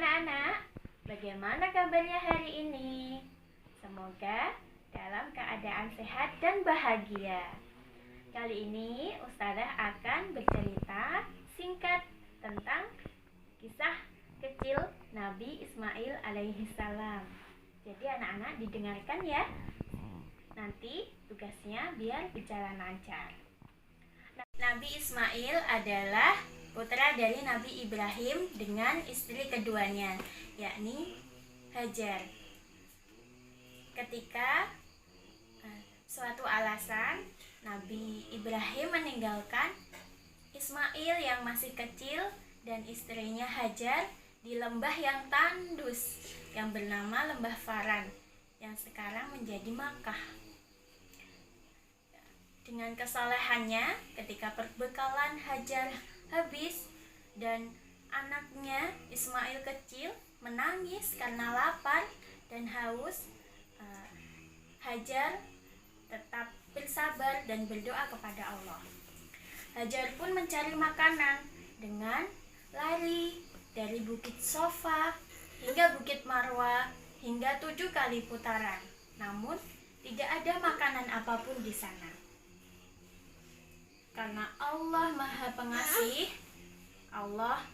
anak-anak, bagaimana kabarnya hari ini? Semoga dalam keadaan sehat dan bahagia. Kali ini Ustazah akan bercerita singkat tentang kisah kecil Nabi Ismail alaihi salam. Jadi anak-anak didengarkan ya. Nanti tugasnya biar berjalan lancar. Nabi Ismail adalah putra dari Nabi Ibrahim dengan istri keduanya, yakni Hajar. Ketika suatu alasan Nabi Ibrahim meninggalkan Ismail yang masih kecil dan istrinya Hajar di lembah yang tandus yang bernama Lembah Faran yang sekarang menjadi Makkah. Dengan kesalehannya, ketika perbekalan Hajar habis dan anaknya Ismail kecil menangis karena lapar dan haus, Hajar tetap bersabar dan berdoa kepada Allah. Hajar pun mencari makanan dengan lari dari Bukit Sofa hingga Bukit Marwa hingga 7 kali putaran. Namun tidak ada makanan apapun di sana. Karena Allah Maha Pengasih, Allah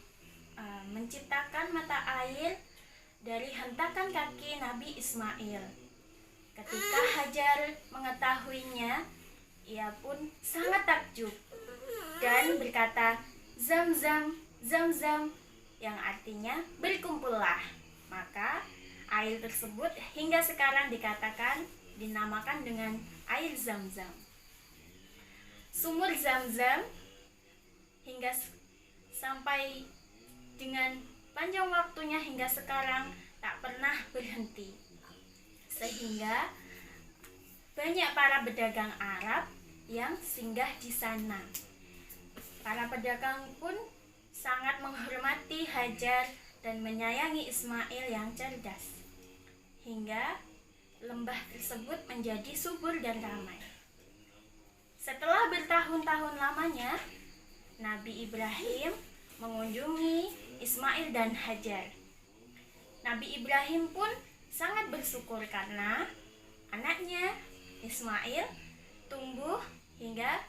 menciptakan mata air dari hentakan kaki Nabi Ismail. Ketika Hajar mengetahuinya, ia pun sangat takjub dan berkata, "Zam-zam, zam-zam," yang artinya berkumpullah. Maka air tersebut hingga sekarang dinamakan dengan air Zam-zam. Sumur Zam-zam hingga sampai dengan panjang waktunya hingga sekarang tak pernah berhenti, sehingga banyak para pedagang Arab yang singgah di sana. Para pedagang pun sangat menghormati Hajar dan menyayangi Ismail yang cerdas, hingga lembah tersebut menjadi subur dan ramai. Setelah bertahun-tahun lamanya, Nabi Ibrahim mengunjungi Ismail dan Hajar. Nabi Ibrahim pun sangat bersyukur karena anaknya Ismail tumbuh hingga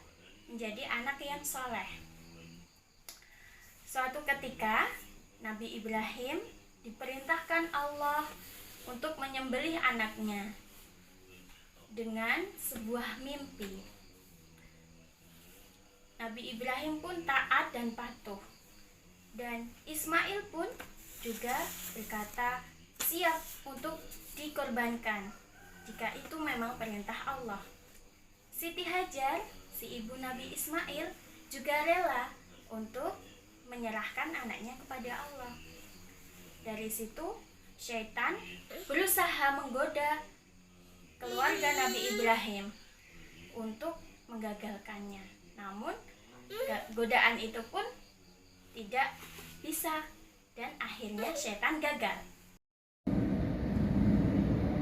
menjadi anak yang soleh. Suatu ketika, Nabi Ibrahim diperintahkan Allah untuk menyembelih anaknya dengan sebuah mimpi. Nabi Ibrahim pun taat dan patuh, dan Ismail pun juga berkata siap untuk dikorbankan jika itu memang perintah Allah. Siti Hajar, si ibu Nabi Ismail, juga rela untuk menyerahkan anaknya kepada Allah. Dari situ, syaitan berusaha menggoda keluarga Nabi Ibrahim untuk menggagalkannya. Namun godaan itu pun tidak bisa dan akhirnya setan gagal.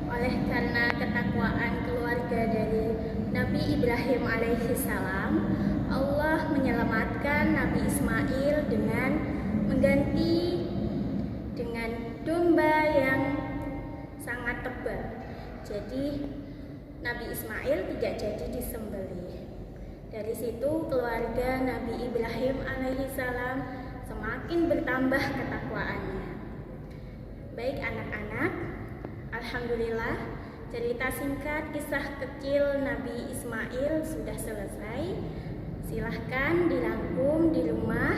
Oleh karena ketakwaan keluarga dari Nabi Ibrahim alaihi salam, Allah menyelamatkan Nabi Ismail dengan mengganti dengan domba yang sangat tebal. Jadi Nabi Ismail tidak jadi disembelih. Dari situ keluarga Nabi Ibrahim alaihi salam semakin bertambah ketakwaannya. Baik anak-anak, alhamdulillah cerita singkat kisah kecil Nabi Ismail sudah selesai. Silahkan dirangkum di rumah,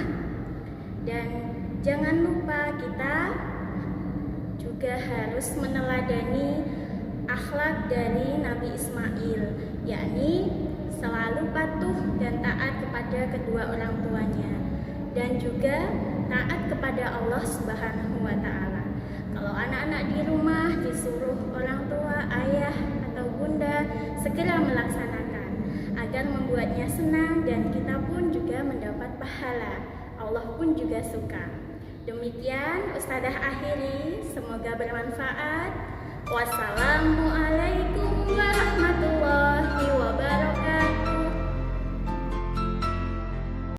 dan jangan lupa kita juga harus meneladani akhlak dari Nabi Ismail, yakni selalu patuh dan taat kepada kedua orang tuanya, dan juga taat kepada Allah Subhanahu wa Ta'ala. Kalau anak-anak di rumah disuruh orang tua, ayah atau bunda segera melaksanakan agar membuatnya senang, dan kita pun juga mendapat pahala. Allah pun juga suka. Demikian Ustazah akhiri, semoga bermanfaat. Wassalamualaikum